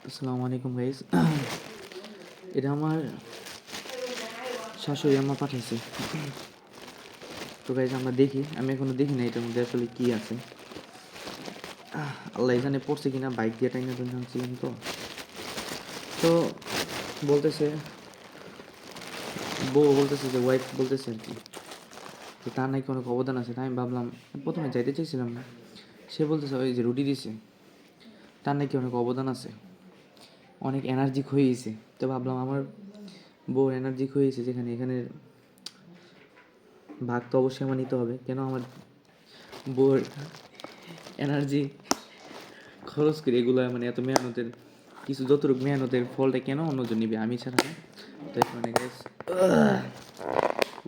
আসসালামু আলাইকুম গাইস। এটা আমার শাশুড়ি আম্মা পাঠাইছে। তো গাইস আমরা দেখি, আমি এখনো দেখি না এটার মধ্যে আসলে কি আছে। আল্লাহ এখানে পড়ছে কিনা, বাইক দিয়ে টাইনা টাইনা আনছিলাম তো। তো বলতেছে, বউ বলতেছে যে ওয়াইফ বলতেছে আর কি, যে তার নাকি অনেক অবদান আছে। তাই আমি ভাবলাম, প্রথমে যাইতে চাইছিলাম না। সে বলতেছে ওই যে রুটি দিছে, তার নাকি অনেক অবদান আছে, অনেক এনার্জি হয়েছে। তো ভাবলাম আমার বউর এনার্জি হয়েছে যেখানে, এখানে ভাগ তো অবশ্যই আমার নিতে হবে। কেন আমার বউর এনার্জি খরচ করে এগুলো, মানে এত মেহনতের কিছু, যতটুকু মেহনতের ফলটা কেন অন্যজন নিবে, আমি ছাড়া না। তো মানে গ্যাস,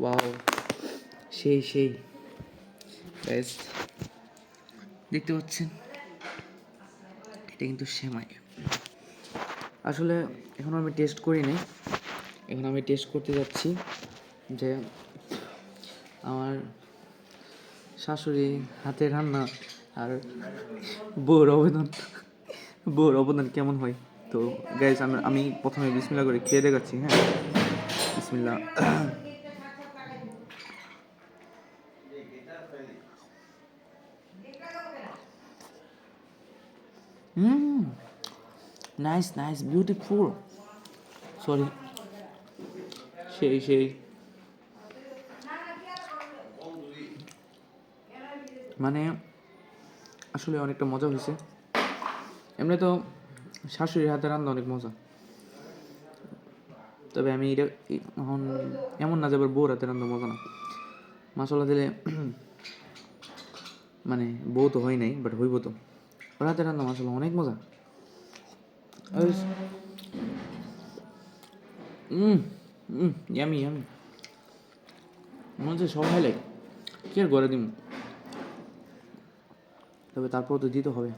ওয়াও, সেই সেই গ্যাস, দেখতে পাচ্ছেন এটা কিন্তু সেমাই। আসলে এখন আমি টেস্ট করি নাই, এখন আমি টেস্ট করতে যাচ্ছি যে আমার শাশুড়ি হাতের রান্না আর বউর অবদান কেমন হয়। তো গাইস, আমি প্রথমে বিসমিল্লাহ করে খেয়ে দেখাচ্ছি। হ্যাঁ, বিসমিল্লাহ। Nice nice, beautiful. সরি, সেই সেই, মানে আসলে অনেকটা মজা হয়েছে। এমনি তো শাশুড়ির হাতে রান্না অনেক মজা, তবে আমি এটা এখন এমন না যে আবার বউর হাতে রান্না মজা না। মশলা দিলে মানে বউ তো হয় নাই, বাট হইব তো। ওর হাতে রান্না মশলা অনেক মজা। ইয়ামি ইয়ামি, মনে হচ্ছে সবাই লাগে, কি আর করে দিম, তবে তারপর তো দিতে হবে।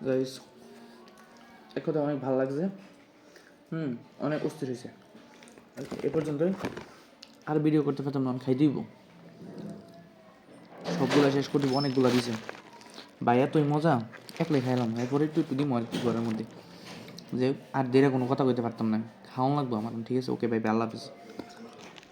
গাইস, এক কথা অনেক ভালো লাগছে। অনেক অস্থির হয়েছে। এ পর্যন্তই, আর ভিডিও করতে পারতাম না, আমি খাই দিব, সবগুলো শেষ করে দিব, অনেকগুলো দিছে ভাই, এতই মজা। একলাই খাইলাম, এরপরে একটু একটু দিব আর কি ঘরের মধ্যে, যে আর দেরে কোনো কথা কইতে পারতাম না, খাওয়ান লাগবো আমার। ঠিক আছে, ওকে ভাই, আল্লাহ হাফিজ।